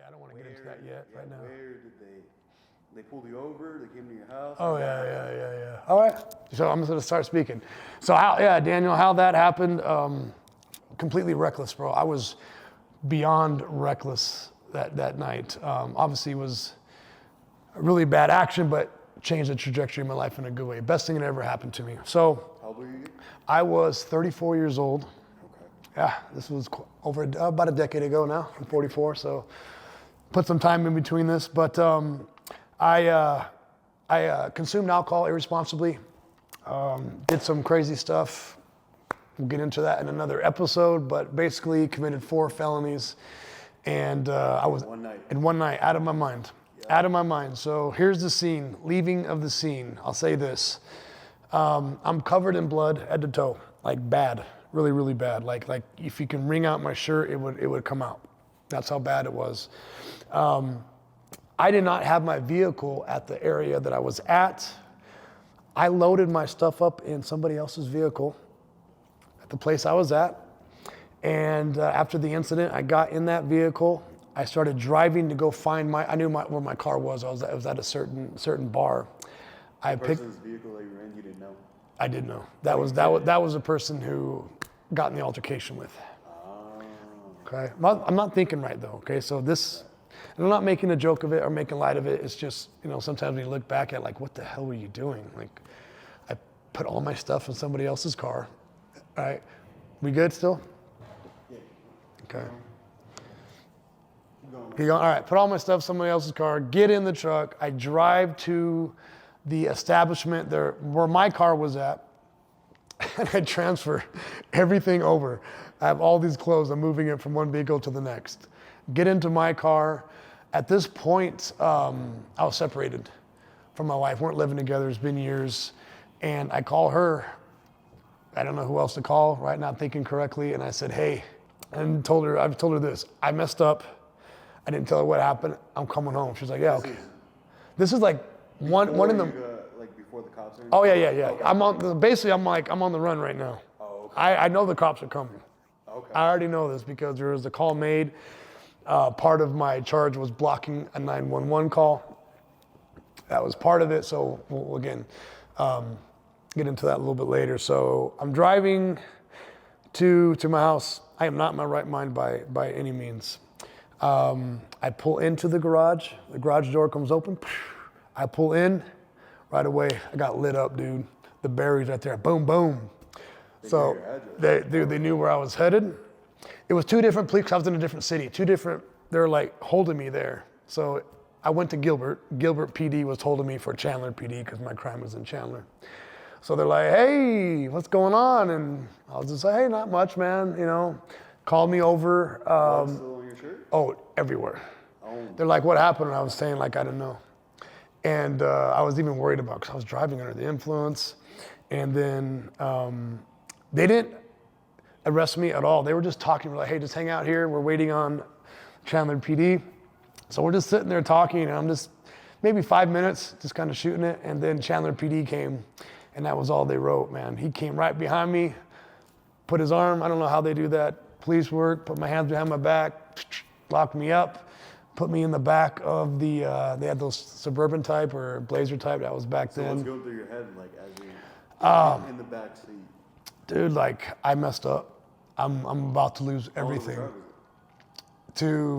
I don't want to get into that yet right now. Where did they pulled you over? They came to your house? Oh, yeah. All right. So I'm going to start speaking. So, Daniel, how that happened, completely reckless, bro. I was beyond reckless that night. Obviously, it was a really bad action, but changed the trajectory of my life in a good way. Best thing that ever happened to me. So, how old were you again? I was 34 years old. Okay. Yeah, this was over about a decade ago now. I'm 44, so put some time in between this. But I consumed alcohol irresponsibly, did some crazy stuff. We'll get into that in another episode, but basically committed 4 felonies. And I was in one night, out of my mind. Yeah. Out of my mind. So here's the scene, leaving of the scene. I'll say this. I'm covered in blood head to toe, like bad, really, really bad. Like if you can wring out my shirt, it would come out. That's how bad it was. I did not have my vehicle at the area that I was at. I loaded my stuff up in somebody else's vehicle at the place I was at. And after the incident, I got in that vehicle. I started driving to go find I knew where my car was. I was at a certain bar. The person's vehicle that you were in, you didn't know? I didn't know. That was the person who got in the altercation with. Okay. I'm not thinking right though. Okay. So and I'm not making a joke of it or making light of it. It's just, sometimes when you look back at like, what the hell were you doing? Like, I put all my stuff in somebody else's car. All right. We good still? Yeah. Okay. Keep going. All right. Put all my stuff in somebody else's car. Get in the truck. I drive to the establishment there where my car was at. And I transfer everything over. I have all these clothes. I'm moving it from one vehicle to the next. Get into my car. At this point, I was separated from my wife. Weren't living together. It's been years. And I call her. I don't know who else to call, right? Not thinking correctly. And I said, hey, and I've told her this. I messed up. I didn't tell her what happened. I'm coming home. She's like, yeah, okay. This is like one in the... like before the cops are... Oh, yeah. Okay. I'm on the run right now. Oh, okay. I know the cops are coming. Okay. I already know this because there was a call made. Part of my charge was blocking a 911 call. That was part of it. So we'll again, get into that a little bit later. So I'm driving to my house. I am not in my right mind by any means. I pull into the garage. The garage door comes open. I pull in. Right away, I got lit up, dude. The berries right there. Boom, boom. So they knew where I was headed. It was 2 different police. I was in a different city. 2 different. They're like holding me there. So I went to Gilbert. Gilbert PD was holding me for Chandler PD because my crime was in Chandler. So they're like, hey, what's going on? And I was just like, hey, not much, man. Called me over. Blood still on your shirt? Oh, everywhere. Oh. They're like, what happened? And I was saying like, I didn't know. And I was even worried about because I was driving under the influence. And then they didn't arrest me at all. They were just talking. We're like, hey, just hang out here. We're waiting on Chandler PD. So we're just sitting there talking, and I'm just maybe 5 minutes, just kind of shooting it. And then Chandler PD came, and that was all they wrote, man. He came right behind me, put his arm, I don't know how they do that, police work, put my hands behind my back, locked me up, put me in the back of the, they had those Suburban type or Blazer type, that was back then. So what's going through your head, like, as you in the back seat? Dude, like, I messed up. I'm about to lose everything.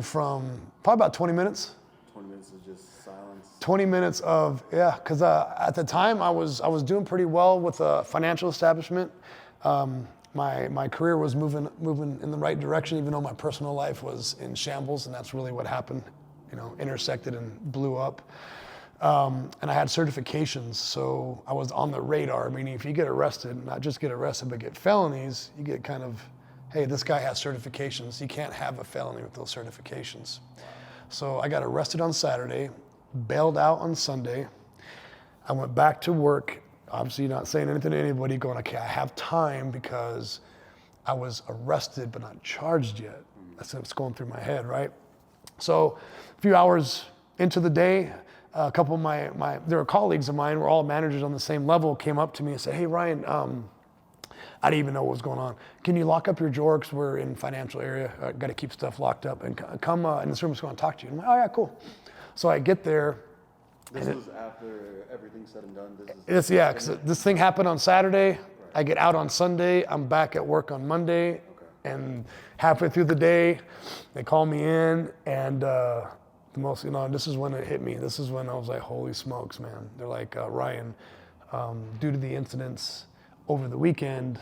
From probably about 20 minutes. 20 minutes of just silence. 20 minutes of, yeah, because at the time I was doing pretty well with a financial establishment. My career was moving in the right direction, even though my personal life was in shambles, and that's really what happened. Intersected and blew up. And I had certifications, so I was on the radar, meaning if you get arrested, not just get arrested, but get felonies, you get kind of, hey, this guy has certifications. You can't have a felony with those certifications. So I got arrested on Saturday, bailed out on Sunday. I went back to work, obviously not saying anything to anybody, going, okay, I have time because I was arrested but not charged yet. That's what's going through my head, right? So a few hours into the day, a couple of there were colleagues of mine, we're all managers on the same level, came up to me and said, hey, Ryan, I didn't even know what was going on. Can you lock up your drawer? Because we're in financial area. Got to keep stuff locked up. And come in this room is going to talk to you. I'm like, oh, yeah, cool. So I get there. This was after everything's said and done. Yeah, because this thing happened on Saturday. Right. I get out on Sunday. I'm back at work on Monday. Okay. And halfway through the day, they call me in. And this is when it hit me. This is when I was like, holy smokes, man. They're like, Ryan, due to the incidents over the weekend,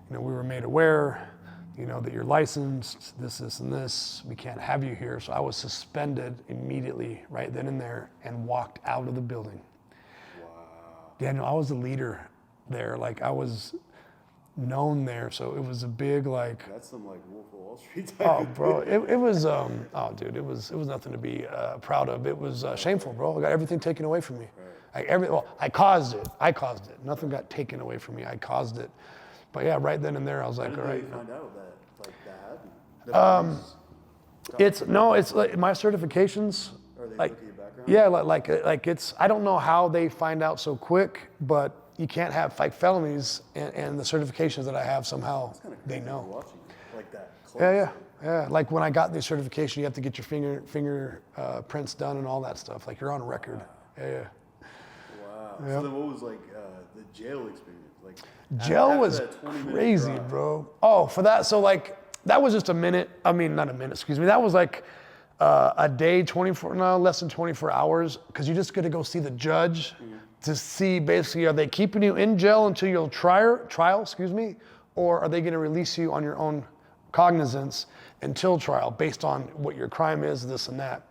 we were made aware, that you're licensed, this, and this. We can't have you here. So I was suspended immediately, right then and there, and walked out of the building. Wow. Yeah, no, I was the leader there. Like, I was known there. So it was a big, like... That's some, like, Wolf of Wall Street type. Oh, bro, it was, dude, it was nothing to be proud of. It was shameful, bro. I got everything taken away from me. Right. I caused it. Nothing got taken away from me. I caused it. But yeah, right then and there, I was like, all right. How did they find out that happened? It's like my certifications. Are they like, look at your background? Yeah, like it's, I don't know how they find out so quick, but you can't have like felonies and the certifications that I have somehow they know. Watching like that. Close. Yeah. Like when I got the certification, you have to get your finger prints done and all that stuff. Like you're on record. Wow. Yeah. Wow. Yep. So then what was like the jail experience? Like jail was crazy, bro. Oh, for that. So like that was just a minute. I mean, not a minute, excuse me. That was like a day, less than 24 hours. Cause you just got to go see the judge to see basically, are they keeping you in jail until you'll trial, or are they going to release you on your own cognizance until trial based on what your crime is, this and that.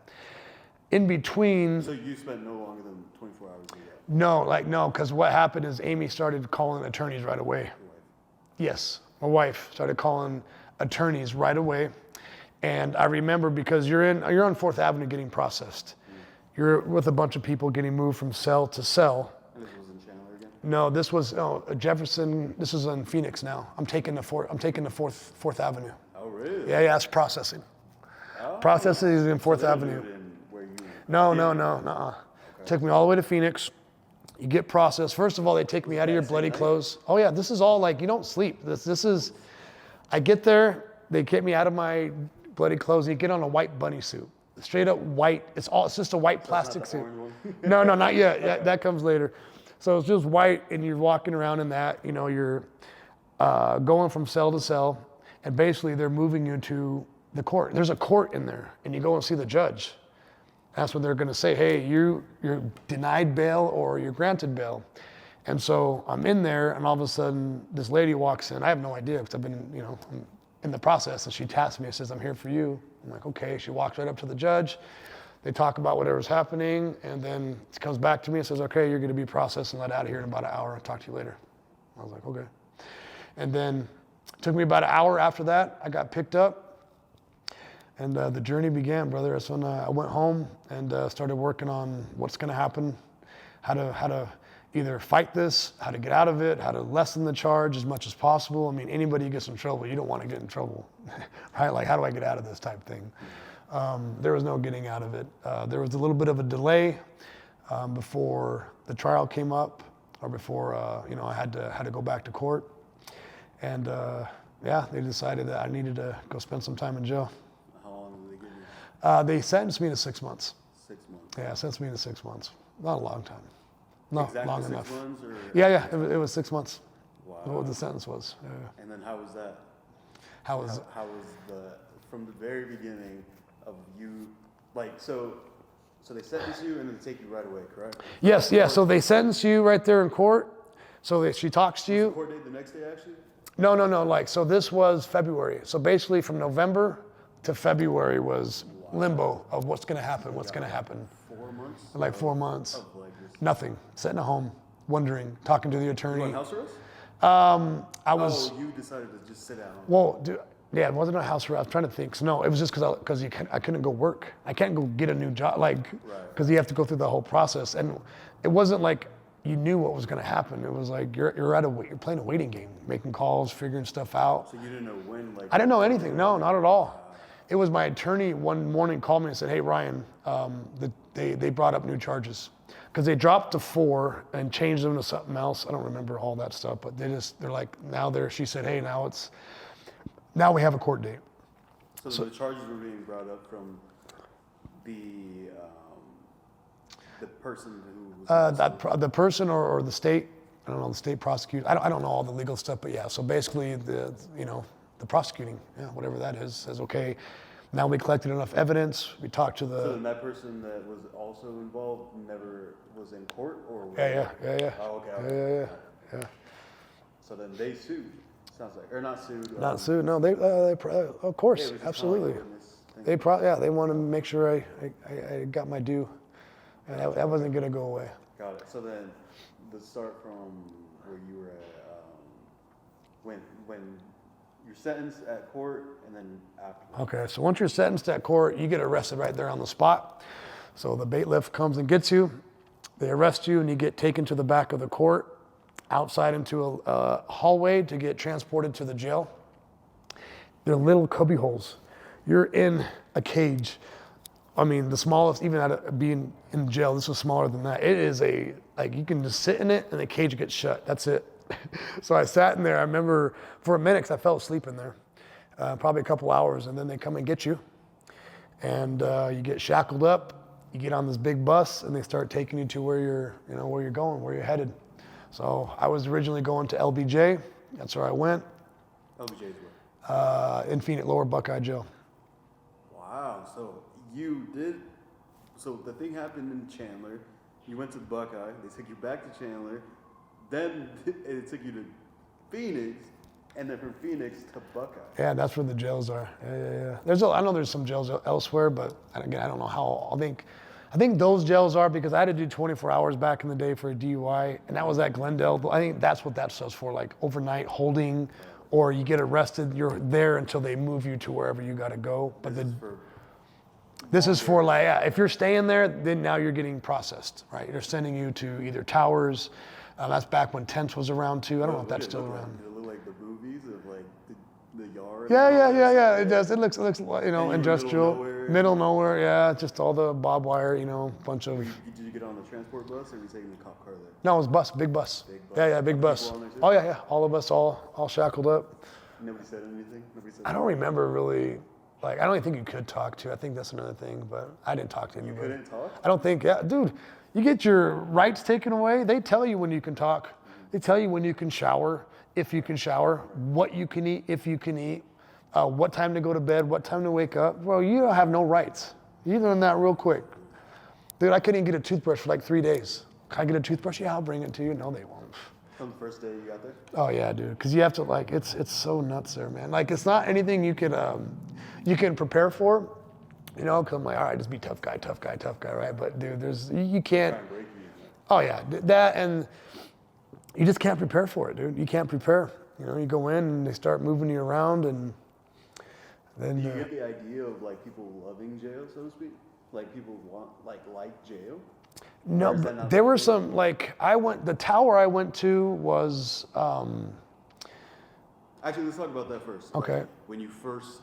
In between. So you spent no longer than 24 hours in jail? No, because what happened is Amy started calling attorneys right away. Your wife? Yes, my wife started calling attorneys right away. And I remember because you're on 4th Avenue getting processed. You're with a bunch of people getting moved from cell to cell. And this was in Chandler again? No, this was Jefferson. This is in Phoenix now. I'm taking the 4th Avenue. Oh, really? Yeah, that's processing. Oh. Processing is in 4th Avenue. No. Okay. Took me all the way to Phoenix. You get processed. First of all, they take me out of your bloody clothes. Oh yeah, this is all like, you don't sleep. This is, I get there, they get me out of my bloody clothes, and you get on a white bunny suit. Straight up white. It's just a white plastic suit. No, not yet. That comes later. So it's just white, and you're walking around in that. You're going from cell to cell, and basically they're moving you to the court. There's a court in there, and you go and see the judge. That's when they're going to say, hey, you're denied bail or you're granted bail. And so I'm in there, and all of a sudden this lady walks in. I have no idea because I've been, I'm in the process, and she taps me and says, I'm here for you. I'm like, okay. She walks right up to the judge. They talk about whatever's happening, and then she comes back to me and says, okay, you're going to be processed and let out of here in about an hour. I'll talk to you later. I was like, okay. And then it took me about an hour after that. I got picked up. And the journey began, brother. That's when I went home and started working on what's going to happen, how to either fight this, how to get out of it, how to lessen the charge as much as possible. I mean, anybody who gets in trouble, you don't want to get in trouble, right? Like, how do I get out of this type thing? There was no getting out of it. There was a little bit of a delay before the trial came up, or before I had to go back to court. And they decided that I needed to go spend some time in jail. They sentenced me to 6 months. 6 months. Yeah, sentenced me to 6 months. Not a long time. Not exactly long 6 enough. Months or? Yeah. It was 6 months. Wow. What the sentence was. Yeah. And then how was that? How was from the very beginning of you, like, so they sentence you and then take you right away, correct? Yes. So they sentence you right there in court. So she talks to you. Was the court date the next day actually? No. Like, so this was February. So basically from November to February was limbo of what's going to happen. 4 months? Like 4 months. Nothing. Sitting at home, wondering, talking to the attorney. You were on house arrest? I was. Oh, you decided to just sit down. Well, it wasn't a house arrest. I was trying to think. So no, it was just because I couldn't go work. I can't go get a new job, because you have to go through the whole process. And it wasn't like you knew what was going to happen. It was like you're playing a waiting game, making calls, figuring stuff out. So you didn't know when, I didn't know anything. No, not at all. it was my attorney one morning called me and said, hey, Ryan, they brought up new charges. Because they dropped to 4 and changed them to something else. I don't remember all that stuff, but they're like, she said, hey, now we have a court date. So the charges were being brought up from the person who was the person or the state, I don't know, the state prosecutor. I don't know all the legal stuff, but yeah. So basically, the prosecuting, whatever that is, says okay. Now we collected enough evidence. We talked to the. So then that person that was also involved never was in court, or Yeah. Oh, okay. Yeah. So then they sued. Sounds like, or not sued. Not sued. No, they of course, absolutely. They want to make sure I got my due, and that wasn't gonna go away. Got it. So then, let's start from where you were at. When you're sentenced at court, and then after. Okay, so once you're sentenced at court, you get arrested right there on the spot. So the bailiff comes and gets you. They arrest you, and you get taken to the back of the court, outside into a hallway to get transported to the jail. They're little cubby holes. You're in a cage. I mean, the smallest, even out of being in jail, this was smaller than that. It is you can just sit in it and the cage gets shut. That's it. So I sat in there. I remember for a minute, 'cause I fell asleep in there, probably a couple hours, and then they come and get you. And you get shackled up, you get on this big bus, and they start taking you to where you're going, where you're headed. So I was originally going to LBJ. That's where I went. LBJ's where? In Phoenix, Lower Buckeye Jail. Wow. So so the thing happened in Chandler. You went to Buckeye. They took you back to Chandler. Then it took you to Phoenix, and then from Phoenix to Buckeye. Yeah, that's where the jails are. Yeah. I know there's some jails elsewhere, but again, I don't know how. I think those jails are because I had to do 24 hours back in the day for a DUI, and that was at Glendale. I think that's what that stuff's for, like overnight holding, or you get arrested, you're there until they move you to wherever you got to go. But this is for if you're staying there, then now you're getting processed, right? They're sending you to either Towers. That's back when Tents was around too. I don't know if that's still around. It look like the movies of like the yard. Yeah. It does. It looks industrial, middle nowhere. Yeah, just all the barbed wire. Bunch of. Did you get on the transport bus, or were you taking the cop car there? No, it was big bus. Yeah, big bus. Oh yeah. All of us, all shackled up. Nobody said anything. I don't remember really. I don't even think you could talk to. I think that's another thing, but I didn't talk to anybody. You couldn't talk? I don't think. Yeah, dude. You get your rights taken away. They tell you when you can talk. They tell you when you can shower, if you can shower, what you can eat, if you can eat, what time to go to bed, what time to wake up. Well, you don't have no rights. You learn that real quick. Dude, I couldn't even get a toothbrush for like 3 days. Can I get a toothbrush? Yeah, I'll bring it to you. No, they won't. From the first day you got there? Oh yeah, dude. Because you have to it's so nuts there, man. It's not anything you can prepare for. Because I'm like, all right, just be tough guy, right? But dude, you can't. Oh yeah, that, and you just can't prepare for it, dude. You can't prepare. You go in and they start moving you around, and then. Do you get the idea of people loving jail, so to speak? Like people want like jail? No, but there were some the tower I went to was. Actually, let's talk about that first. Okay. When you first.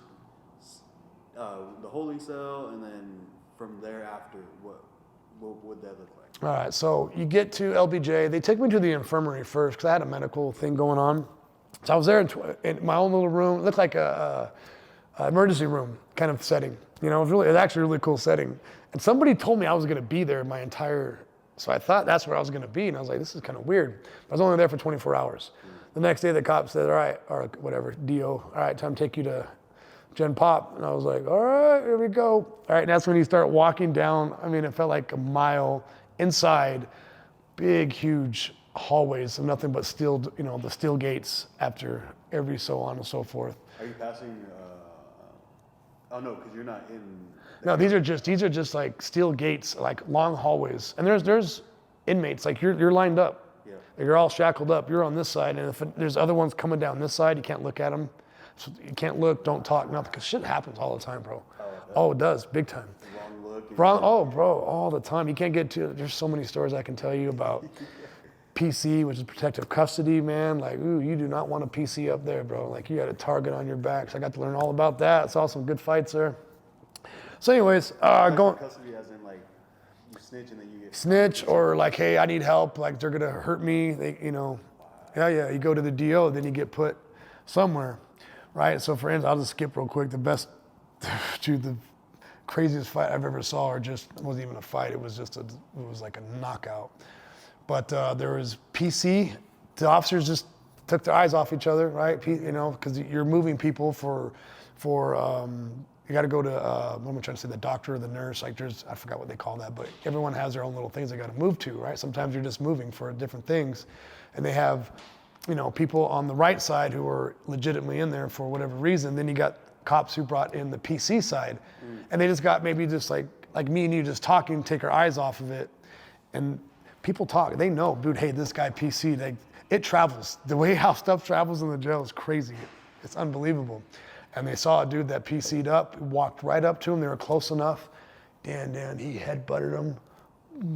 The holding cell, and then from thereafter, what would that look like? All right, so you get to LBJ. They take me to the infirmary first because I had a medical thing going on. So I was there in my own little room. It looked like a emergency room kind of setting. It was actually a really cool setting. And somebody told me I was going to be there so I thought that's where I was going to be. And I was like, this is kind of weird. I was only there for 24 hours. The next day, the cop said, all right, or whatever, DO, all right, time to take you to Gen Pop. And I was like, all right, here we go. All right, and that's when you start walking down. I mean, it felt like a mile inside, big, huge hallways of nothing but steel, the steel gates after every so on and so forth. Are you passing, oh no, because you're not in. No, these are just like steel gates, like long hallways. And there's inmates, you're lined up. Yeah. You're all shackled up. You're on this side. And if there's other ones coming down this side, you can't look at them. So you can't look, don't talk, nothing, because shit happens all the time, bro. Oh, it does, big time. Wrong look. Bro, all the time. You can't get to, there's so many stories I can tell you about. PC, which is protective custody, man. Like, ooh, you do not want a PC up there, bro. Like, you got a target on your back. So I got to learn all about that. Saw some good fights there. So anyways, going... Custody as in, like, you snitch and then you get... Snitch, or like, hey, I need help. Like, they're going to hurt me. They, you know, yeah. You go to the DO, then you get put somewhere, right? So for instance, I'll just skip real quick. The craziest fight I've ever saw, or just, it wasn't even a fight. It was just it was like a knockout. But there was PC. The officers just took their eyes off each other, right? You know, because you're moving people for you got to go to, what am I trying to say, the doctor or the nurse, like I forgot what they call that, but everyone has their own little things they got to move to, right? Sometimes you're just moving for different things. And they have, you know, people on the right side who are legitimately in there for whatever reason. Then you got cops who brought in the PC side. And they just got maybe just like me and you just talking, take our eyes off of it. And people talk, they know, dude, hey, this guy PC, it travels. The way how stuff travels in the jail is crazy. It's unbelievable. And they saw a dude that PC'd up, walked right up to him. They were close enough. Dan, he headbutted him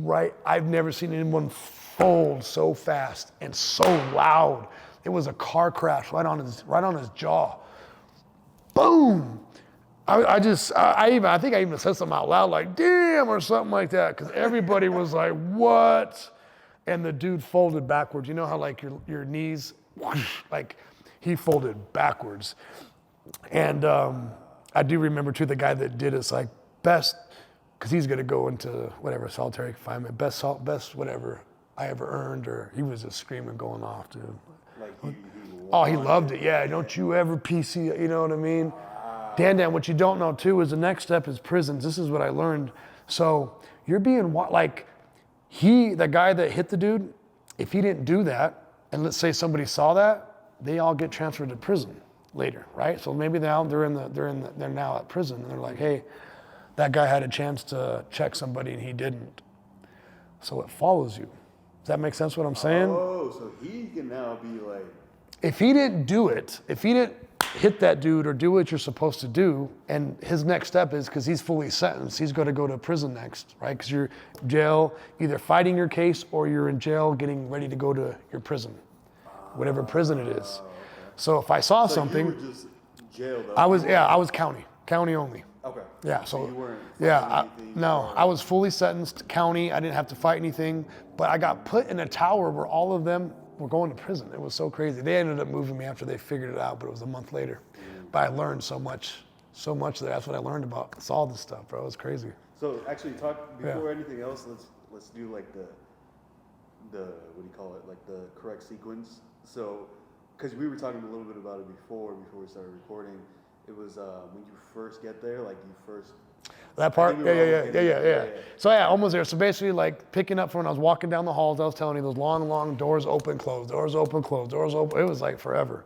right. I've never seen anyone fold so fast and so loud. It was a car crash right on his jaw. Boom. I think I even said something out loud like, damn, or something like that, because everybody was like, what? And the dude folded backwards. You know how like your knees, whoosh, like he folded backwards. And I do remember too, the guy that did it's like best, because he's gonna go into whatever, solitary confinement, best whatever I ever earned, or he was just screaming, going off, dude. Like he loved it, yeah. Don't you ever PC, you know what I mean? Dan, what you don't know too is the next step is prisons. This is what I learned. So you're being like, the guy that hit the dude, if he didn't do that, and let's say somebody saw that, they all get transferred to prison later, right? So maybe now they're now at prison, and they're like, hey, that guy had a chance to check somebody and he didn't. So it follows you. Does that make sense what I'm saying? Oh, so he can now be like... If he didn't do it, if he didn't hit that dude or do what you're supposed to do, and his next step is, because he's fully sentenced, he's going to go to prison next, right? Because you're in jail, either fighting your case or you're in jail getting ready to go to your prison, whatever prison it is. Okay. So if I saw something, you were just jailed. I was county only. Okay. Yeah. So you weren't no, I was fully sentenced county. I didn't have to fight anything, but I got put in a tower where all of them were going to prison. It was so crazy. They ended up moving me after they figured it out, but it was a month later. But I learned so much there. That's what I learned about all this stuff, bro. It was crazy. So actually, before anything else, let's do like the what do you call it? Like the correct sequence. So, because we were talking a little bit about it before we started recording. It was when you first get there, like you first. That part, yeah. So yeah, almost there. So basically, like picking up from when I was walking down the halls, I was telling you, those long doors open, close, doors open, close, doors open. It was like forever.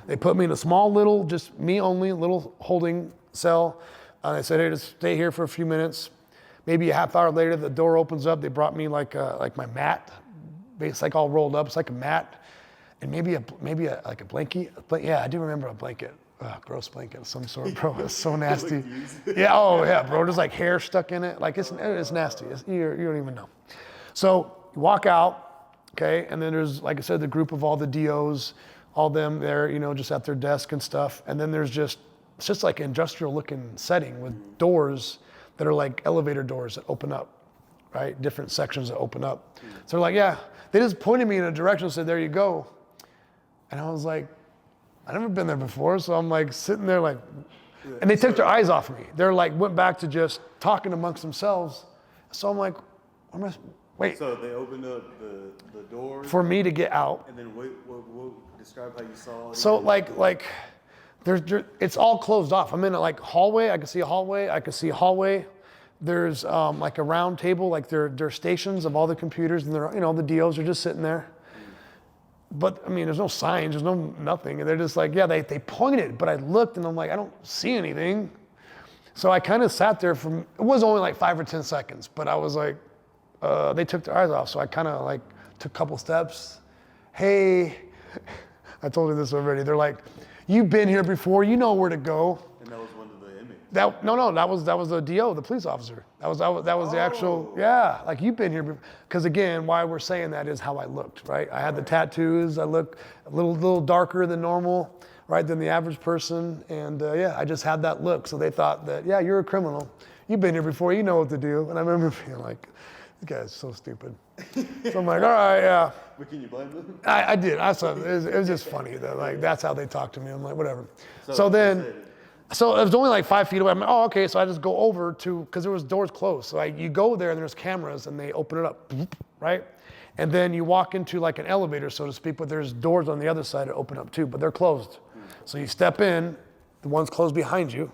They put me in a small little, just me only, little holding cell. They said, hey, just stay here for a few minutes. Maybe a half hour later, the door opens up. They brought me like my mat. It's like all rolled up. It's like a mat, and maybe a blankie. Yeah, I do remember a blanket. Gross blanket of some sort, bro. It's so nasty. Yeah, bro. There's like hair stuck in it. Like it's nasty. You don't even know. So you walk out, okay, and then there's, like I said, the group of all the DOs, all them there, just at their desk and stuff. And then it's just like an industrial looking setting with doors that are like elevator doors that open up, right? Different sections that open up. So they're like, yeah. They just pointed me in a direction and said, there you go. And I was like, I've never been there before, so I'm like sitting there like, and they took their eyes off me. They're like, went back to just talking amongst themselves. So I'm like, wait. So they opened up the door for me to get out. And then what describe how you saw it? So like, it's all closed off. I'm in a like hallway. I can see a hallway. There's like a round table, like there are stations of all the computers, and the DOs are just sitting there. But I mean, there's no signs, there's no nothing. And they're just like, yeah, they pointed, but I looked and I'm like, I don't see anything. So I kind of sat there it was only like 5 or 10 seconds, but I was like, they took their eyes off. So I kind of like took a couple steps. Hey, I told you this already. They're like, you've been here before, you know where to go. And that was one of the inmates. That was the DO, the police officer. That was the actual, yeah, like you've been here. Because again, why we're saying that is how I looked, right? I had the tattoos. I looked a little darker than normal, right, than the average person. And yeah, I just had that look. So they thought that, yeah, you're a criminal. You've been here before. You know what to do. And I remember being like, this guy's so stupid. So I'm like, all right, yeah. But can you blame them? I did. I saw it was just funny though. Like that's how they talk to me. I'm like, whatever. So then. So it was only like 5 feet away. I'm like, oh, okay. So I just go over to, because there was doors closed. So you go there and there's cameras and they open it up, right? And then you walk into like an elevator, so to speak, but there's doors on the other side that open up too, but they're closed. So you step in, the one's closed behind you.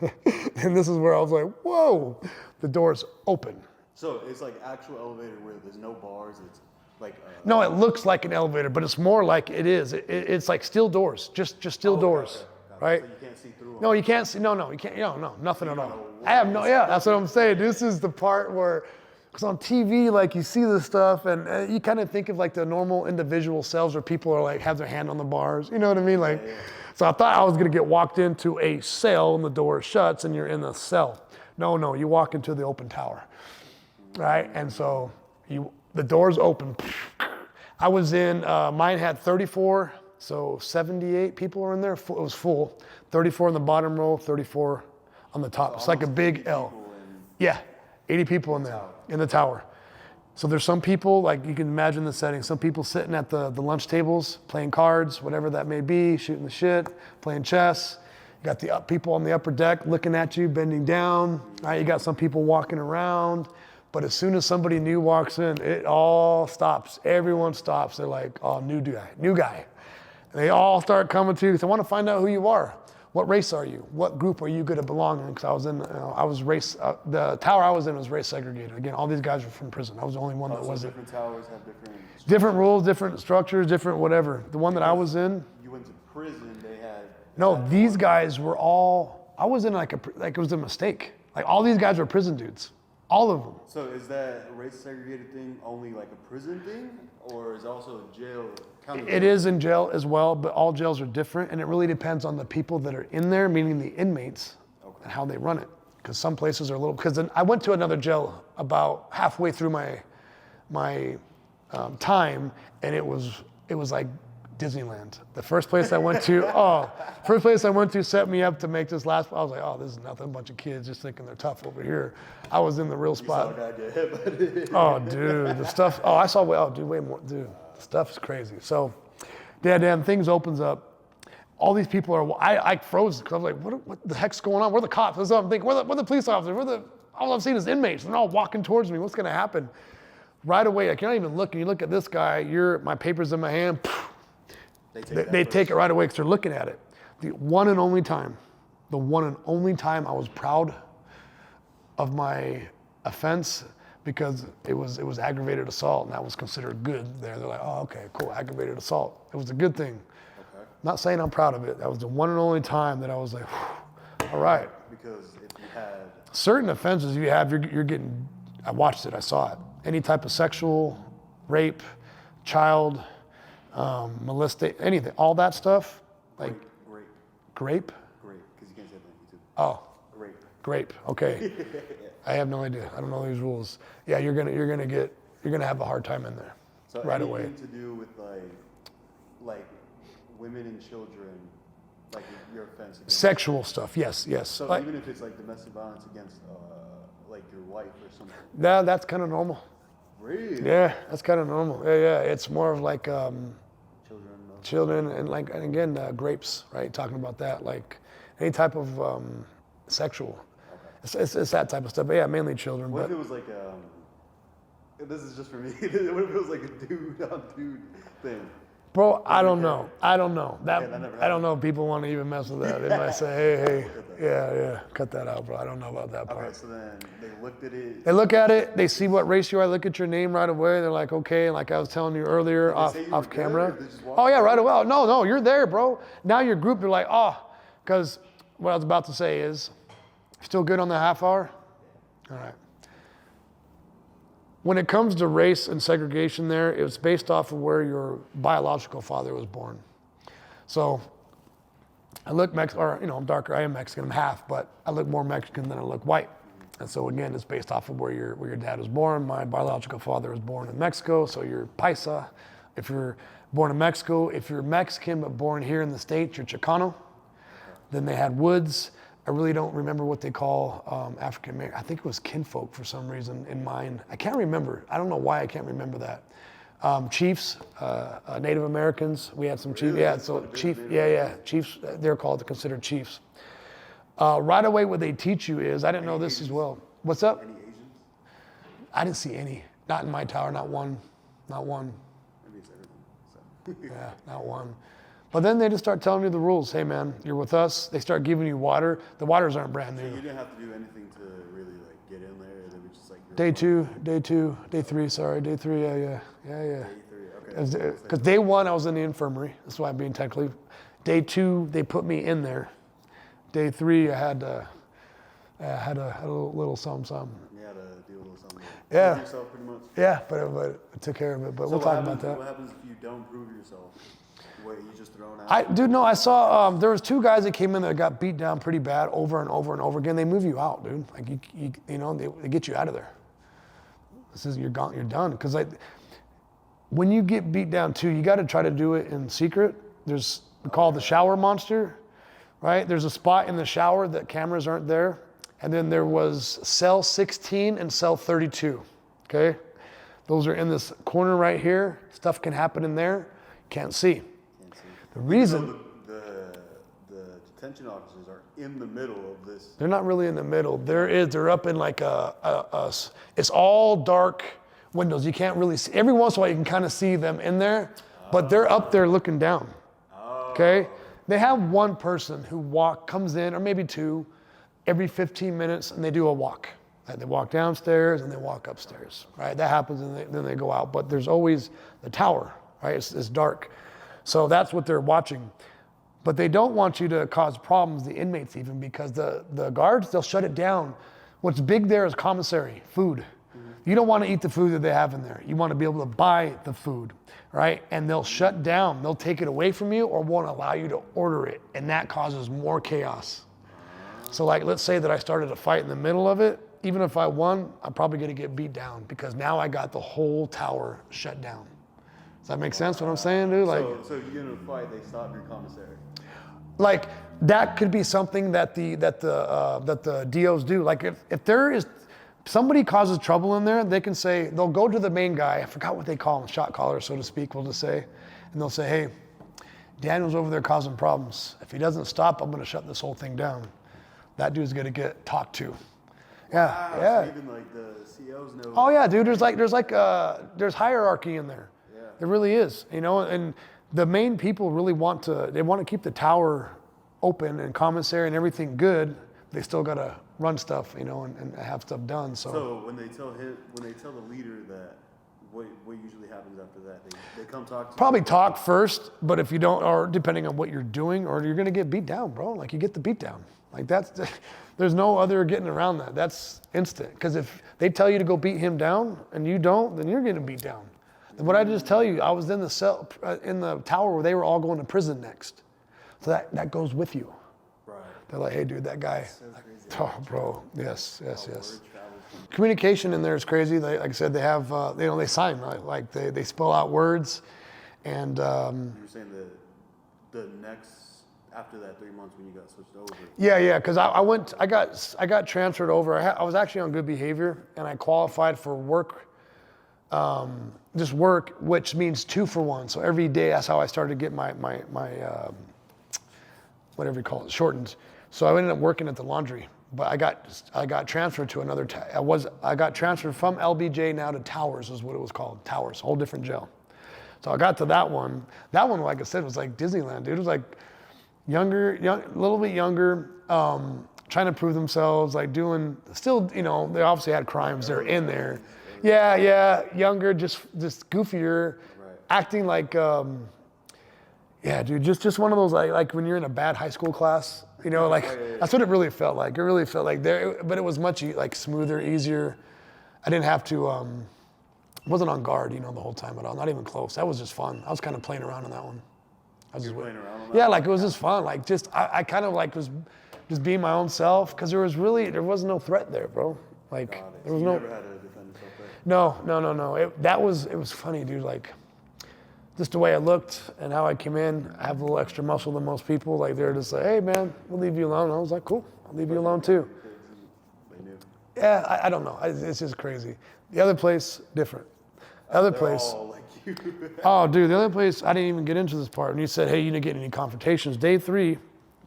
And this is where I was like, whoa, the door's open. So it's like actual elevator where there's no bars. It's like no, it looks like an elevator, but it's more like it is. It's like steel doors, just steel doors. Okay. Right? So you can't see through them. No, you can't see. No, you can't. No, nothing at all. I have no. Yeah, that's what I'm saying. This is the part where, because on TV, like you see this stuff, and you kind of think of like the normal individual cells where people are like have their hand on the bars. You know what I mean? Like, so I thought I was gonna get walked into a cell and the door shuts and you're in the cell. No, you walk into the open tower, right? And so the doors open. I was in. Mine had 34. So 78 people were in there. It was full. 34 in the bottom row, 34 on the top. It's like a big L. Yeah, 80 people in there, in the tower. So there's some people, like you can imagine the setting, some people sitting at the lunch tables, playing cards, whatever that may be, shooting the shit, playing chess. You got the people on the upper deck looking at you, bending down. All right, you got some people walking around. But as soon as somebody new walks in, it all stops. Everyone stops. They're like, oh, new guy. And they all start coming to you because they want to find out who you are. What race are you? What group are you going to belong in? Because I was in, the tower I was in was race segregated. Again, all these guys were from prison. I was the only one that wasn't. Different towers have different rules, different structures, different whatever. The one that I was in. You went to prison. They had. No, these guys were all. I was in like it was a mistake. Like all these guys were prison dudes. All of them. So is that race segregated thing only like a prison thing, or is it also a jail? It is in jail as well, but all jails are different, and it really depends on the people that are in there, meaning the inmates, and how they run it. Because some places are a little. Because I went to another jail about halfway through my time, and it was like Disneyland. The first place I went to, set me up to make this last. I was like, oh, this is nothing. A bunch of kids just thinking they're tough over here. I was in the real spot. Oh, dude, the stuff. Oh, I saw. Oh, dude, way more, dude. The stuff is crazy. So, damn, things opens up. All these people are. I froze because I was like, what the heck's going on? Where are the cops? That's what I'm thinking. Where the police officers? All I'm seeing is inmates. They're all walking towards me. What's gonna happen? Right away, like you're not even looking. You look at this guy. My papers in my hand. They take it right away because they're looking at it. The one and only time I was proud of my offense, because it was aggravated assault, and that was considered good there. They're like, oh, okay, cool, aggravated assault. It was a good thing. Okay. Not saying I'm proud of it. That was the one and only time that I was like, all right. Because if you had certain offenses you have, you're getting. I watched it. I saw it. Any type of sexual, rape, child. Molestation, anything, all that stuff, like grape, because you can't say that on YouTube. Oh, Grape. Okay, I have no idea. I don't know these rules. Yeah, you're gonna have a hard time in there, so right away. Anything to do with like women and children, like your offense. Sexual stuff, yes. So like, even if it's like domestic violence against like your wife or something. That's kind of normal. Really? Yeah, that's kind of normal. Yeah. It's more of like children and like, and again, grapes, right? Talking about that, like any type of sexual. Okay. It's that type of stuff. But yeah, mainly children. What if it was like this is just for me. What if it was like a dude on dude thing? Bro, I don't know. That I don't know if people want to even mess with that. They might say, hey, cut that out, bro. I don't know about that part. Okay, so then they looked at it. They look at it. They see what race you are. Look at your name right away. They're like, okay. And like I was telling you earlier, off camera. Oh yeah, right away. No, you're there, bro. Now your group, they're like, because what I was about to say is, still good on the half hour? All right. When it comes to race and segregation there, it was based off of where your biological father was born. So I look Mexican, or I'm darker. I am Mexican. I'm half, but I look more Mexican than I look white. And so again, it's based off of where your dad was born. My biological father was born in Mexico, so you're Paisa. If you're born in Mexico, if you're Mexican but born here in the States, you're Chicano. Then they had Woods. I really don't remember what they call African American. I think it was kinfolk for some reason in mine. I can't remember. I don't know why I can't remember that. Chiefs, Native Americans. We had some chiefs. Yeah, so chief. Yeah. Chiefs. They're considered chiefs. Right away, what they teach you is, I didn't know this as well. What's up? Any Asians? I didn't see any. Not in my tower. Not one. Not one. Maybe it's everything. So. Yeah, not one. But then they just start telling you the rules. Hey man, you're with us. They start giving you water. The waters aren't brand new. So you didn't have to do anything to really like get in there. It was just like Day 3. Sorry, day 3. Yeah. Day 3. Okay. Because day 1 I was in the infirmary. That's why I'm being technically. Day 2 they put me in there. Day 3 I had a little something. You had to do a little something. Yeah. Prove yourself pretty much. Yeah, but I took care of it. But So we'll talk about that. What happens if you don't prove yourself? What, you just thrown out? I saw there was 2 guys that came in that got beat down pretty bad over and over and over again. They move you out, dude. Like they get you out of there. This is you're gone, you're done. Because when you get beat down too, you got to try to do it in secret. There's called the shower monster, right? There's a spot in the shower that cameras aren't there, and then there was cell 16 and cell 32. Okay, those are in this corner right here. Stuff can happen in there. Can't see. The reason the detention officers are in the middle of this. they're not really in the middle. They're up in like it's all dark windows. You can't really see. Every once in a while you can kind of see them in there, but they're up there looking down. Okay? They have one person who comes in, or maybe 2, every 15 minutes, and they do a walk. They walk downstairs and they walk upstairs, right? That happens, and then they go out. But there's always the tower, right? It's dark. So that's what they're watching. But they don't want you to cause problems, the inmates even, because the guards, they'll shut it down. What's big there is commissary, food. You don't want to eat the food that they have in there. You want to be able to buy the food, right? And they'll shut down. They'll take it away from you or won't allow you to order it. And that causes more chaos. So like, let's say that I started a fight in the middle of it. Even if I won, I'm probably going to get beat down because now I got the whole tower shut down. Does that make sense what I'm saying, dude? Like, So you get in a fight, they stop your commissary. Like that could be something that the DOs do. Like if there is somebody causes trouble in there, they can say, they'll go to the main guy. I forgot what they call him, shot caller, so to speak, we'll just say. And they'll say, hey, Daniel's over there causing problems. If he doesn't stop, I'm going to shut this whole thing down. That dude's going to get talked to. Yeah, Wow, yeah. So even like the COs know. Oh yeah, dude. There's hierarchy in there. Yeah. There really is. And the main people really want to keep the tower open and commissary and everything good. They still got to run stuff, and have stuff done. So when they tell the leader that, what usually happens after that? They come talk to probably you? talk first, but if you don't, or depending on what you're doing, or you're gonna get beat down, bro. Like you get the beat down. Like there's no other getting around that. That's instant. Because if they tell you to go beat him down and you don't, then you're getting beat down. And what I just tell you, I was in the cell, in the tower where they were all going to prison next. So that goes with you. Right. They're like, hey dude, that guy. So crazy. Oh, bro. Yes. Word travels from- Communication in there is crazy. Like I said, they have, they sign, right? Like they spell out words, and You were saying the next after that 3 months when you got switched over. yeah. Because I got transferred over. I was actually on good behavior, and I qualified for work, just work, which means 2 for 1. So every day, that's how I started to get my whatever you call it, shortened. So I ended up working at the laundry. But I got transferred to another. I got transferred from LBJ now to Towers is what it was called. Towers, whole different jail. So I got to that one. That one, like I said, was like Disneyland, dude. It was like young, a little bit younger, trying to prove themselves, like doing. Still, they obviously had crimes. They're in there. Yeah, younger, just goofier, Right. acting like. Yeah, dude, just one of those like when you're in a bad high school class. That's what it really felt like. It really felt like there, but it was much like smoother, easier. I didn't have to, wasn't on guard, the whole time at all. Not even close. That was just fun. I was kind of playing around on that one. I was You're just playing around on that? yeah, like it was just fun. Like just I kind of like was just being my own self because there was no threat there, bro. Like Got it. there was You no never had to defend yourself there? no. It was funny, dude. Like just the way I looked and how I came in, I have a little extra muscle than most people. Like they're just like, hey man, we'll leave you alone. I was like, cool, I'll leave you alone too. They knew. Yeah, I don't know. It's just crazy. The other place, different. The other They're place, all like you. oh, dude, the other place, I didn't even get into this part. And you said, hey, you didn't get any confrontations. Day 3,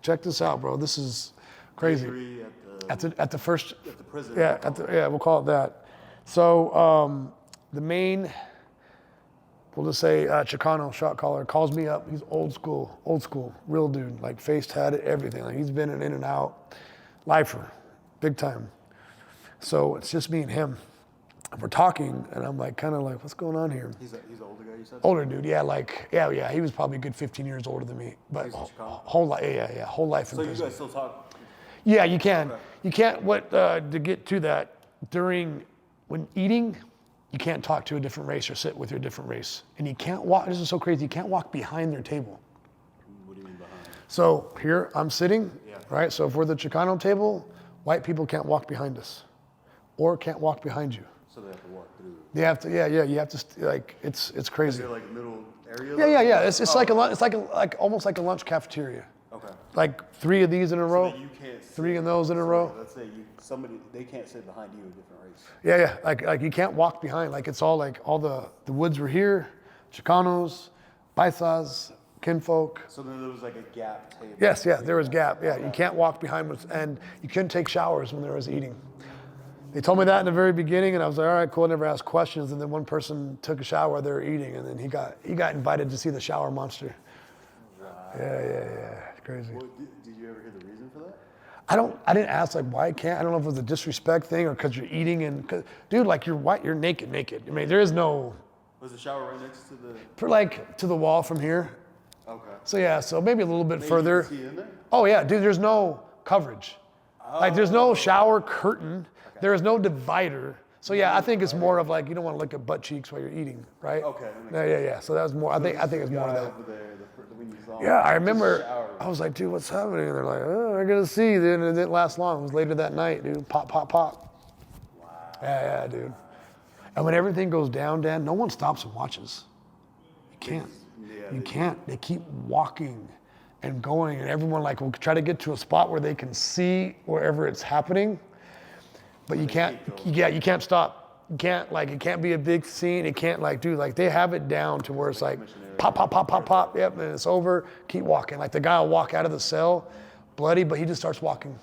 check this out, bro. This is crazy. Agree At the first, at the prison. yeah, we'll call it that. So the main, we'll just say Chicano shot caller calls me up. He's old school, real dude, like face tatted, everything. Like he's been in and out, lifer, big time. So it's just me and him. We're talking, and I'm like, kind of like, what's going on here? He's an older guy, you said? Older dude, yeah, like, yeah. He was probably a good 15 years older than me, but He's in Chicago? whole life, yeah, whole life in So you prison. guys still talk? Yeah, you can. Okay. You can't. To get to that, when eating, you can't talk to a different race or sit with your different race, and you can't walk. This is so crazy. You can't walk behind their table. What do you mean behind? So here I'm sitting, Yeah. right? So if we're the Chicano table, white people can't walk behind us, or can't walk behind you. So they have to walk through. They have to, yeah. You have to like it's Is crazy. there like middle area? Yeah. It's like like almost like a lunch cafeteria. Okay. Like 3 of these in a row. So that you can't 3 sit- of those in a so row. Let's say they can't sit behind you, a different race. Yeah. Like you can't walk behind. Like it's all like all the woods were here, Chicanos, Paisas, kinfolk. So then there was like a gap table. Yes, there was gap. Yeah, you can't walk behind us, and you couldn't take showers when there was eating. They told me that in the very beginning, and I was like, all right, cool. I never asked questions. And then one person took a shower while they were eating, and then he got invited to see the shower monster. Wow. Yeah. It's crazy. Well, did you ever hear the reason for that? I didn't ask like why can't. I don't know if it was a disrespect thing or because you're eating and, dude, like you're white, you're naked. I mean, there is no, Was the shower right next to the? for like to the wall from here. Okay. So yeah, so maybe a little bit Maybe further. You can see in there? Oh yeah, dude, there's no coverage. Like there's no shower curtain. There is no divider. So yeah, I think it's more of like you don't want to look at butt cheeks while you're eating, right? Okay. That makes Yeah. So that was more. I think it's more of guy that. over there, when you saw him, Yeah, I just remember. showered. I was like, dude, what's happening? And they're like, oh, we're gonna see. Then it didn't last long. It was later that night, dude. Pop. Wow. Yeah, dude. And when everything goes down, Dan, no one stops and watches. You can't. Yeah, You can't. They keep walking and going, and everyone like will try to get to a spot where they can see wherever it's happening. But you can't. You can't stop. You can't like. It can't be a big scene. It can't like, dude. Like they have it down to where it's like pop. Yep, and it's over. Keep walking. Like the guy will walk out of the cell, bloody, but he just starts walking.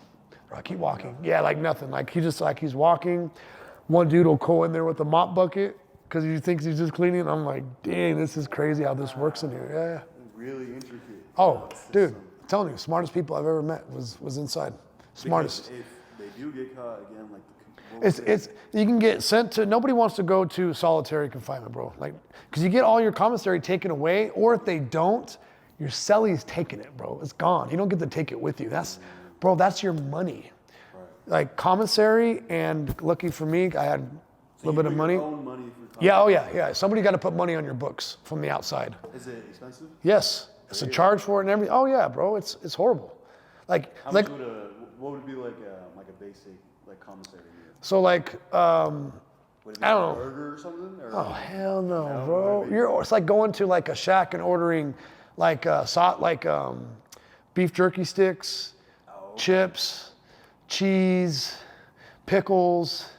Right, keep walking. Yeah, like nothing. Like he just like he's walking. One dude will go in there with a mop bucket because he thinks he's just cleaning. I'm like, dang, this is crazy how this works in here. Yeah. Really intricate. Oh, dude, I'm telling you, smartest people I've ever met was inside. Smartest. Because if they do get caught again, like It's you can get sent to. Nobody wants to go to solitary confinement, bro. Like, because you get all your commissary taken away, or if they don't, your cellie's taking it, bro. It's gone. You don't get to take it with you. That's your money. Right. Like commissary, and lucky for me, I had a little bit of money. Your own money for Yeah, oh yeah. Somebody got to put money on your books from the outside. Is it expensive? Yes, it's a charge for it and everything. Oh yeah, bro, it's horrible. Like How like much what would be like a basic like commissary meal? so like Would it be I like don't a know. burger or something? Or Oh hell no, No, bro! maybe. It's like going to like a shack and ordering like beef jerky sticks, chips, cheese, pickles.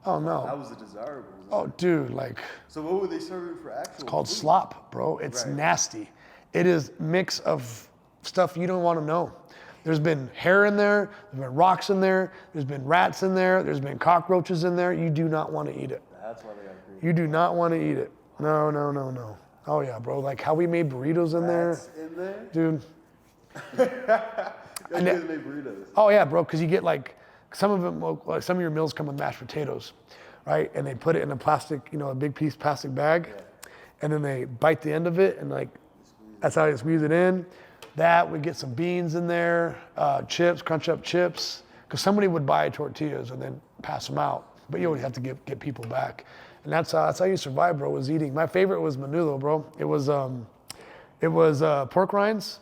Oh That no! was a desirable. Oh dude, like So what were they serving for actual? it's called food? slop, bro. It's Right. nasty. It is mix of stuff you don't want to know. There's been hair in there, there's been rocks in there, there's been rats in there, there's been cockroaches in there. You do not want to eat it. That's why they got created. You do not want to eat it. No. Oh yeah, bro. Like how we made burritos in there, Rats in there? dude. You guys made burritos. Oh yeah, bro. Because you get like some of them, like some of your meals come with mashed potatoes, right? And they put it in a plastic, a big piece plastic bag, and then they bite the end of it and like that's how they squeeze it in. That we get some beans in there, chips, crunch up chips. Because somebody would buy tortillas and then pass them out, but you would have to get people back. And that's how you survive, bro, was eating. My favorite was menudo, bro. It was It was pork rinds.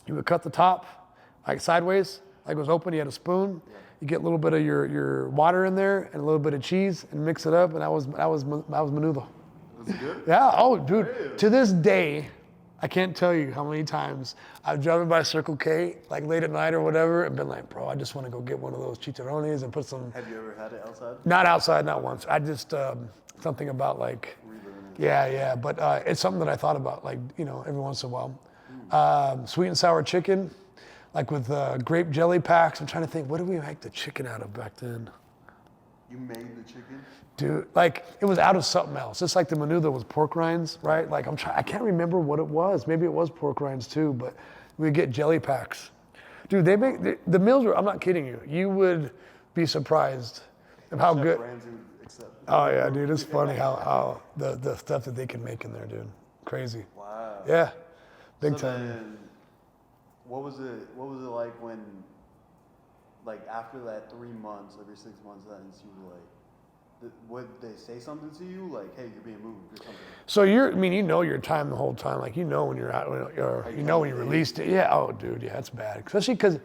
You would cut the top like sideways, like it was open. You had a spoon. You get a little bit of your water in there and a little bit of cheese and mix it up, and that was menudo. That's good. Yeah. Oh, dude. To this day, I can't tell you how many times I've driven by Circle K, like late at night or whatever, and been like, bro, I just want to go get one of those chicharrones and put some. Have you ever had it outside? Not outside, not once. I just something about like. Yeah. But it's something that I thought about, like, every once in a while. Sweet and sour chicken, like with grape jelly packs. I'm trying to think, what did we make the chicken out of back then? You made the chicken? Dude, like it was out of something else. Just like the menudo was pork rinds, right? Like I can't remember what it was. Maybe it was pork rinds too, but we get jelly packs. Dude, they make the meals I'm not kidding you. You would be surprised of how good. Oh yeah, dude, it's funny how the stuff that they can make in there, dude. Crazy. Wow. Yeah, big so time. Then, what was it like when, like after that 3 months, every 6 months, that you like, would they say something to you like, hey, you're being moved or something? So you know your time the whole time. Like when you're out, when you released it. Yeah. Oh, dude. Yeah, it's bad. Especially because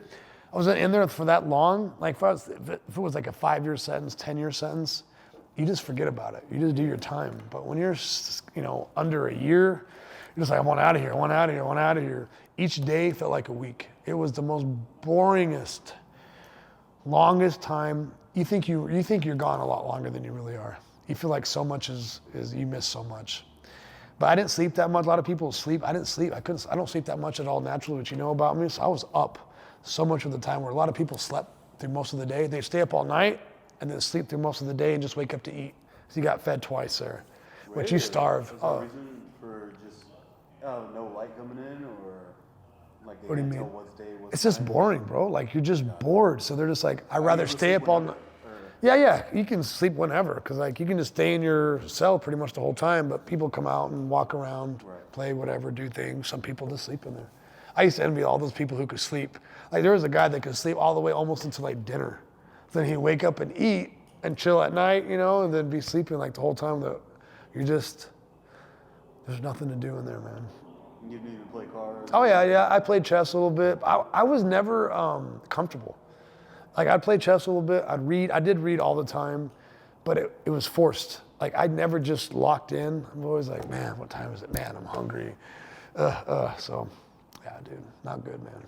I was in there for that long. Like if it was like a 5-year sentence, 10-year sentence, you just forget about it. You just do your time. But when you're under a year, you're just like, I want out of here. I want out of here. I want out of here. Each day felt like a week. It was the most boringest, longest time. You think you're gone a lot longer than you really are. You feel like so much is you miss so much. But I didn't sleep that much. A lot of people sleep. I didn't sleep. I don't sleep that much at all naturally, which you know about me. So I was up so much of the time where a lot of people slept through most of the day. They stay up all night and then sleep through most of the day and just wake up to eat. So you got fed twice there, which you starve. Is there a reason for just no light coming in, or like they What do you can't mean? tell what's day, what's It's just night? boring, bro. Like you're just bored. So they're just like, I'd rather You stay sleep up all whenever, night. or- Yeah, you can sleep whenever, because like you can just stay in your cell pretty much the whole time, but people come out and walk around, Right. play whatever, do things. Some people just sleep in there. I used to envy all those people who could sleep. Like there was a guy that could sleep all the way almost until like dinner. Then he'd wake up and eat and chill at night, and then be sleeping like the whole time that there's nothing to do in there, man. You didn't even play cards? Oh yeah, I played chess a little bit. I was never comfortable. Like I'd play chess a little bit, I'd read, I did read all the time, but it was forced. Like I never just locked in. I'm always like, man, what time is it? Man, I'm hungry. So yeah, dude, not good, man.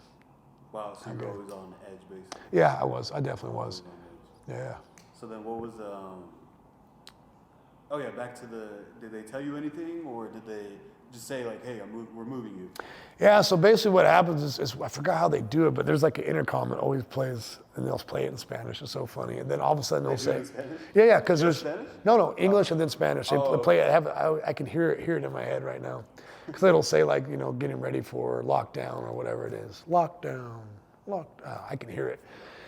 Wow, so you're always on edge, basically. Yeah, I definitely was. On edge. Yeah. So then what was oh yeah, back to did they tell you anything, or did they just say like, hey, we're moving you? Yeah, so basically what happens is I forgot how they do it, but there's like an intercom that always plays, and they'll play it in Spanish. It's so funny. And then all of a sudden they'll say, in Spanish? yeah, because there's Spanish? no English and then Spanish. They Oh, play it. I can hear it in my head right now, because it'll say like getting ready for lockdown or whatever it is. Lockdown. I can hear it.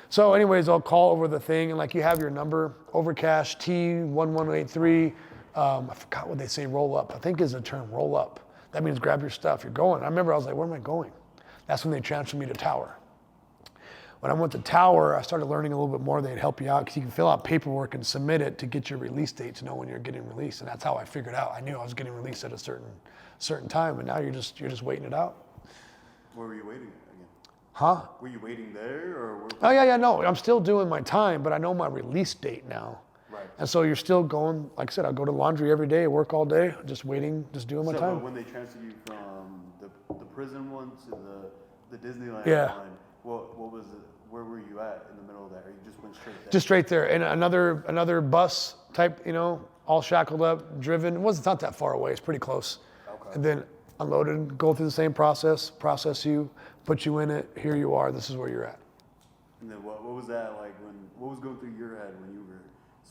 So anyways, I'll call over the thing, and like you have your number, Overcash T1183. I forgot what they say, roll up. I think is the term, roll up. That means grab your stuff, you're going. I remember I was like, where am I going? That's when they transferred me to Tower. When I went to Tower, I started learning a little bit more. They'd help you out because you can fill out paperwork and submit it to get your release date to know when you're getting released. And that's how I figured out. I knew I was getting released at a certain time, and now you're just waiting it out. Where were you waiting again? Huh? Were you waiting there, or? Oh yeah, no. I'm still doing my time, but I know my release date now. Right. And so you're still going, like I said, I go to laundry every day, work all day, just waiting, just doing my So, time. but when they transferred you from the prison one to the Disneyland Yeah. one, what was it? Where were you at in the middle of that, or you just went straight there? Just straight there. And another bus type, all shackled up, driven. It's not that far away, it's pretty close. Okay. And then unloaded, go through the same process you, put you in it, here you are, this is where you're at. And then what was that like what was going through your head when you were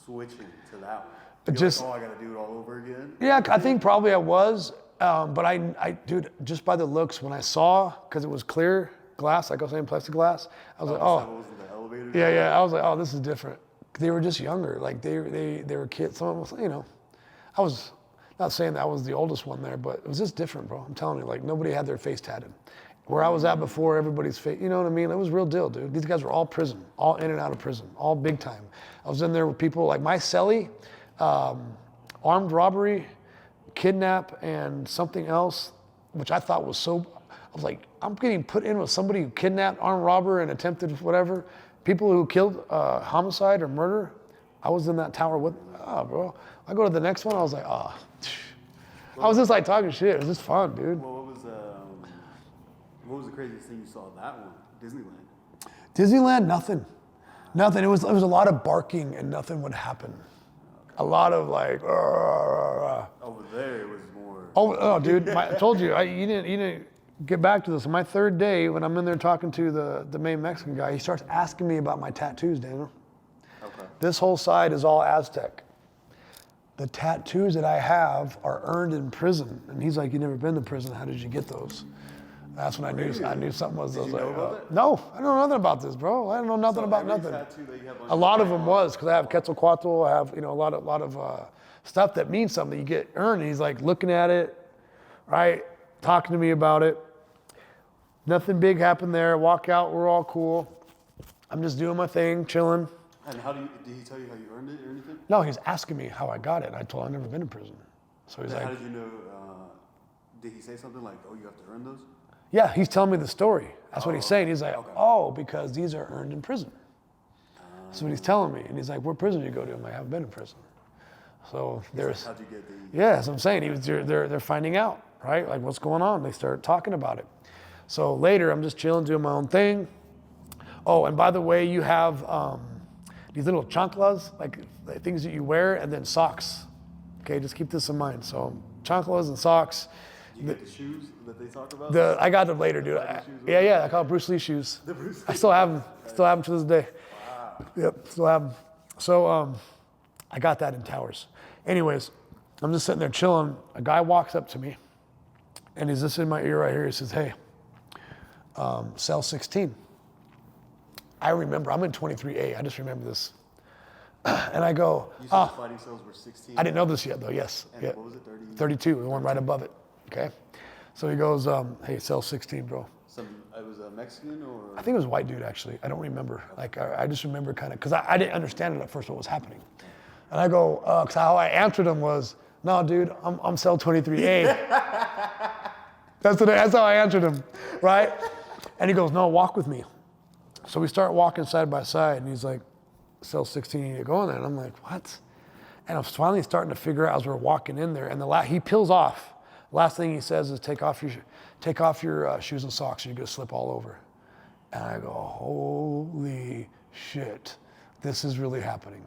switching to that one? Just, like, I gotta do it all over again? Yeah, I think probably I was, but I dude, just by the looks, when I saw, because it was clear glass, like I was saying, plexiglass, I was like, That oh, wasn't the elevator? yeah, I was like, oh, this is different. They were just younger, like they were kids. Some of them, I was not saying that I was the oldest one there, but it was just different, bro. I'm telling you, like nobody had their face tatted. Where I was at before, everybody's face, you know what I mean? It was real deal, dude. These guys were all prison, all in and out of prison, all big time. I was in there with people like my cellie, armed robbery, kidnap, and something else. which I thought was so, I was like, I'm getting put in with somebody who kidnapped, armed robber, and attempted whatever. People who killed homicide or murder. I was in that tower with, bro. I go to the next one, I was like, I was just like talking shit. It was just fun, dude. Well, what was the craziest thing you saw at that one? Disneyland? Disneyland, nothing. Nothing. It was a lot of barking and nothing would happen. A lot of like, Over there, it was more. oh, dude, I told you, you didn't get back to this. On my third day, when I'm in there talking to the main Mexican guy, he starts asking me about my tattoos, Daniel. Okay. This whole side is all Aztec. The tattoos that I have are earned in prison. And he's like, you never been to prison, how did you get those? That's when I knew something was. Did you know about that? No, I don't know nothing about this, bro. I don't know nothing about nothing. Tattoo that you have on A lot of them was, because I have Quetzalcoatl, I have, a lot of stuff that means something. You get earned, and he's like looking at it, right? Talking to me about it. Nothing big happened there. Walk out, we're all cool. I'm just doing my thing, chilling. And did he tell you how you earned it or anything? No, he's asking me how I got it. I told him I've never been in prison. So he's Then like, how did you know, did he say something like, oh, you have to earn those? yeah, he's telling me the story. That's what he's saying. He's like, okay. oh, because these are earned in prison. That's what he's telling me. And he's like, what prison do you go to? I'm like, I haven't been in prison. So there's, How'd you get the... yeah, that's what I'm saying. They're finding out, right? Like, what's going on? They start talking about it. So later, I'm just chilling, doing my own thing. Oh, and by the way, you have these little chanclas, like things that you wear, and then socks. Okay, just keep this in mind. So chanclas and socks. You get the shoes that they talk about? I got them later, dude. Yeah, I call it Bruce Lee shoes. The Bruce Lee. I still have them. Still have them to this day. Wow. Yep, still have them. So I got that in Towers. Anyways, I'm just sitting there chilling. A guy walks up to me, and he's just in my ear right here. He says, hey, cell 16. I remember, I'm in 23A. I just remember this. And I go, You said the fighting cells were 16? I didn't know this yet, though, yes. And Yeah. what was it, 30? 32, the one right above it, okay? So he goes, hey, cell 16, bro. It was a Mexican or? I think it was a white dude, actually. I don't remember. Like, I just remember kind of, because I didn't understand it at first what was happening. And I go, because how I answered him was, no, dude, I'm cell 23A. That's how I answered him, right? And he goes, no, walk with me. So we start walking side by side, and he's like, cell 16, you need to go in there. And I'm like, what? And I'm finally starting to figure out as we're walking in there, and he peels off. Last thing he says is, take off your shoes and socks, or you're gonna slip all over. And I go, holy shit, this is really happening.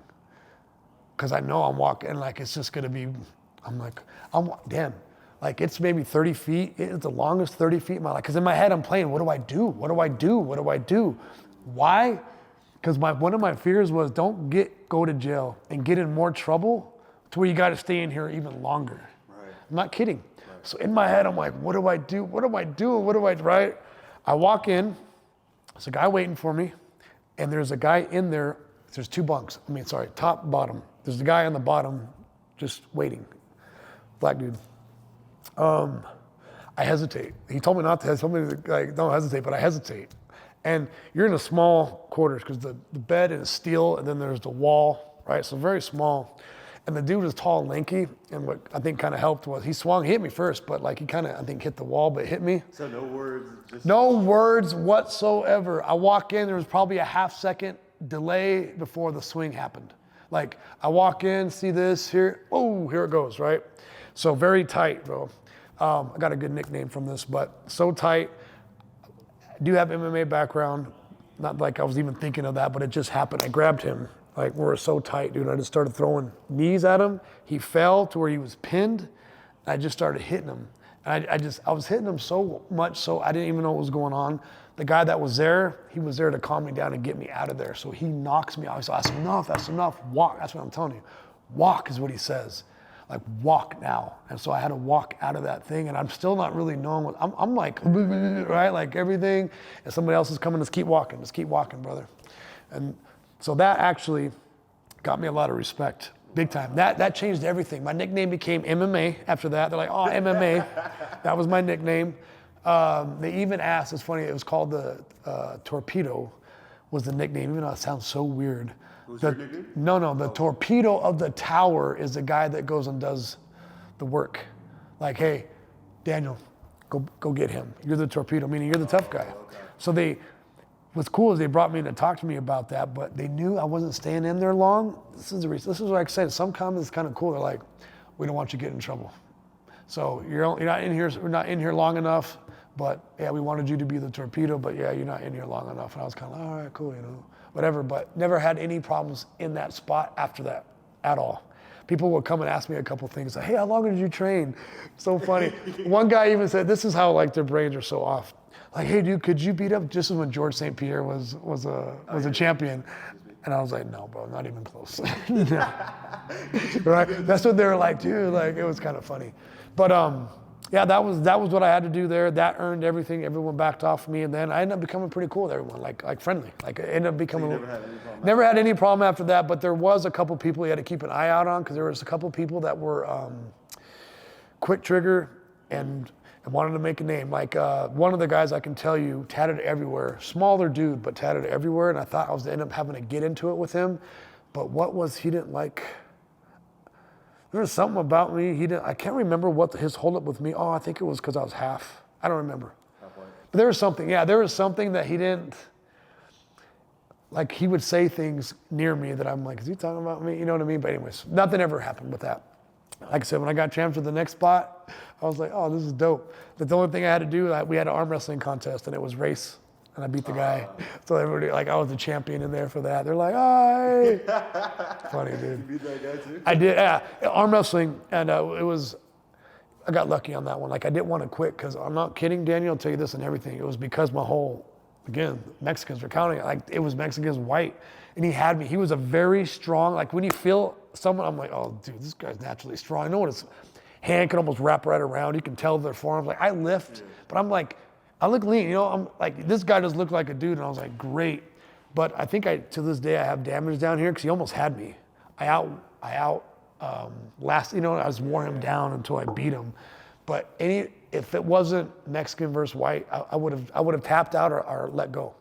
Because I know I'm walking, like it's just gonna be, damn. Like it's maybe 30 feet, it's the longest 30 feet in my life. Because in my head I'm playing, what do I do? What do I do? What do I do? Why? Because one of my fears was don't go to jail and get in more trouble to where you got to stay in here even longer. Right. I'm not kidding. Right. So in my head, I'm like, what do I do? What do I do? Right? I walk in, there's a guy waiting for me, and there's a guy in there, there's two bunks. Top, bottom. There's a guy on the bottom just waiting, black dude. I hesitate. He told me not to, don't hesitate, but I hesitate. And you're in a small quarters because the bed is steel and then there's the wall, right? So very small. And the dude was tall and lanky. And what I think kind of helped was he hit me first, but like he kind of, I think, hit the wall, but hit me. So no words? No words whatsoever. I walk in, there was probably a half-second delay before the swing happened. Like I walk in, see this here, oh, here it goes, right? So very tight, bro. I got a good nickname from this, but so tight. I do have MMA background. Not like I was even thinking of that, but it just happened. I grabbed him, like we were so tight, dude. I just started throwing knees at him. He fell to where he was pinned. I just started hitting him. And I was hitting him so much, so I didn't even know what was going on. The guy that was there, he was there to calm me down and get me out of there. So he knocks me out. So that's enough, walk. That's what I'm telling you. Walk is what he says. Like walk now. And so I had to walk out of that thing, and I'm still not really knowing what, I'm like, right? Like everything, and somebody else is coming, just keep walking, brother. And so that actually got me a lot of respect, big time. That changed everything. My nickname became MMA after that. They're like, oh, MMA. That was my nickname. They even asked, it's funny, it was called the Torpedo was the nickname, even though it sounds so weird. Your nickname? No, the torpedo of the tower is the guy that goes and does the work. Like, hey, Daniel, go get him. You're the torpedo, meaning you're the tough guy. Okay. So what's cool is they brought me in to talk to me about that, but they knew I wasn't staying in there long. This is what I said. Some comments kind of cool. They're like, we don't want you to get in trouble. So you're not in here. We're not in here long enough. But yeah, we wanted you to be the torpedo. But yeah, you're not in here long enough. And I was kind of like, all right, cool, whatever. But never had any problems in that spot after that at all. People would come and ask me a couple things like, hey, how long did you train? So funny. One guy even said, this is how like their brains are so off. Like, hey, dude, could you beat up? Just as when George St. Pierre was a champion. And I was like, no, bro, not even close. Right? That's what they were like, dude. Like, it was kind of funny. But yeah, that was what I had to do there. That earned everything. Everyone backed off me, and then I ended up becoming pretty cool with everyone, like friendly. Like, I ended up becoming. So you never had any problem after that. But there was a couple people you had to keep an eye out on, because there was a couple people that were quick trigger and wanted to make a name. Like one of the guys, I can tell you, tatted everywhere. Smaller dude, but tatted everywhere. And I thought I was going to end up having to get into it with him. But he didn't like. There was something about me. I can't remember what his holdup with me. Oh, I think it was because I was half. I don't remember. But there was something. Yeah, there was something that he didn't. Like, he would say things near me that I'm like, is he talking about me? You know what I mean? But anyways, nothing ever happened with that. Like I said, when I got champs at the next spot, I was like, oh, this is dope. But the only thing I had to do, we had an arm wrestling contest, and it was race. And I beat the guy. So everybody, like, I was the champion in there for that. They're like, hi. Funny, dude. You beat that guy too? I did, yeah. Arm wrestling, and I got lucky on that one. Like, I didn't want to quit, because I'm not kidding, Daniel, I'll tell you this and everything. It was because again, Mexicans were counting. Like, it was Mexicans white, and he had me. He was a very strong, like, when you feel someone, I'm like, oh, dude, this guy's naturally strong. I know what his hand can almost wrap right around. You can tell their forearms. Like, I lift, but I'm like, I look lean, I'm like, this guy does look like a dude, and I was like, great. But I think to this day, I have damage down here, because he almost had me. I just wore him down until I beat him. But if it wasn't Mexican versus white, I would have tapped out or let go.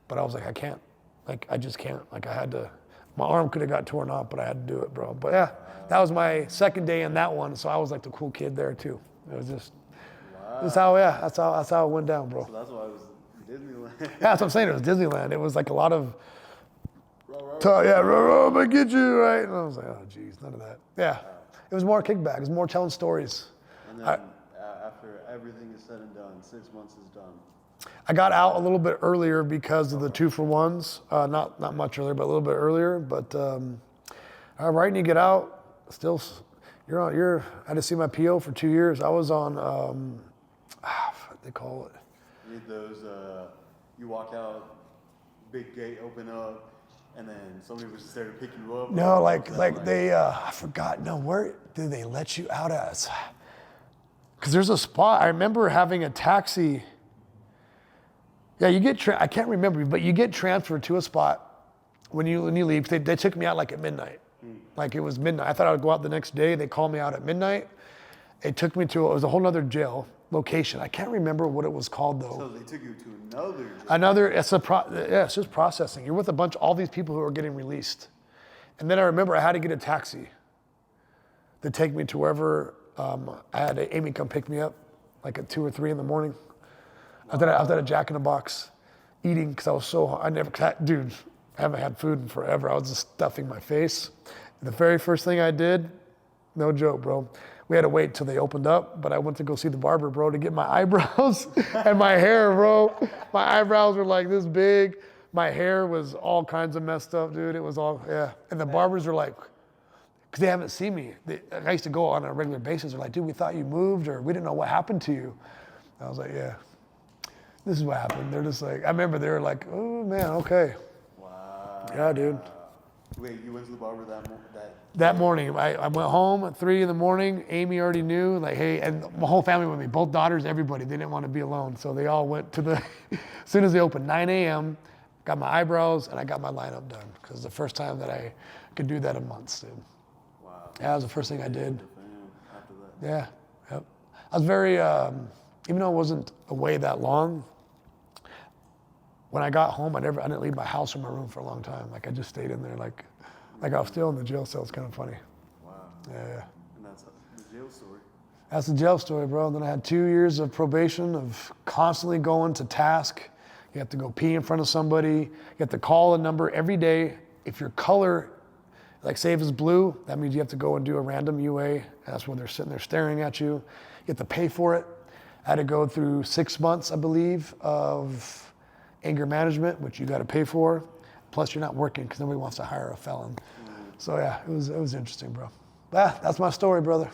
But I was like, I can't. Like, I just can't. Like, my arm could have got torn off, but I had to do it, bro. But yeah, that was my second day in that one, so I was like the cool kid there too. It was just. That's how it went down, bro. So that's why it was Disneyland. Yeah, that's what I'm saying. It was Disneyland. It was like a lot of, I'm gonna get you, right? And I was like, oh, geez, none of that. Yeah, it was more kickback. It was more telling stories. And then after everything is said and done, 6 months is done. I got out a little bit earlier because of the 2-for-1s. Not much earlier, but a little bit earlier. But right when you get out, still, I had to see my PO for 2 years. I was on. What they call it? You need those, you walk out, big gate open up, and then somebody was just there to pick you up. No, like they, I forgot, no, where do they let you out at? Because there's a spot, I remember having a taxi. Yeah, I can't remember, but you get transferred to a spot when you leave. They took me out like at midnight. Like, it was midnight. I thought I would go out the next day. They called me out at midnight. It took me it was a whole nother jail location. I can't remember what it was called though. So they took you to another jail. It's just processing. You're with all these people who are getting released. And then I remember I had to get a taxi to take me to wherever, I had Amy come pick me up like at 2 or 3 in the morning. I was at a Jack in the Box eating, because I was so, I haven't had food in forever. I was just stuffing my face. The very first thing I did, no joke, bro. We had to wait till they opened up, but I went to go see the barber, bro, to get my eyebrows and my hair, bro. My eyebrows were like this big. My hair was all kinds of messed up, dude. It was all, yeah. And the barbers are like, because they haven't seen me. I used to go on a regular basis. They're like, dude, we thought you moved, or we didn't know what happened to you. And I was like, yeah, this is what happened. They're just like, I remember they were like, oh man, okay. Wow. Yeah, dude. Wait, you went to the barber that morning? I went home at 3 in the morning. Amy already knew, like, hey, and my whole family with me, both daughters, everybody. They didn't want to be alone, so they all went to as soon as they opened, 9 a.m., got my eyebrows, and I got my lineup done, because it's the first time that I could do that in months, dude. Wow. Yeah, that was the first thing I did. After that. Yeah, yep. I was very, even though it wasn't away that long, when I got home, I didn't leave my house or my room for a long time. Like, I just stayed in there, like I was still in the jail cell. It's kind of funny. Wow. Yeah. And that's the jail story. That's the jail story, bro. And then I had 2 years of probation of constantly going to task. You have to go pee in front of somebody. You have to call a number every day. If your color, like say if it's blue, that means you have to go and do a random UA. And that's when they're sitting there staring at you. You have to pay for it. I had to go through 6 months, I believe, of anger management, which you got to pay for. Plus you're not working because nobody wants to hire a felon. So yeah, it was interesting, bro. That's my story, brother.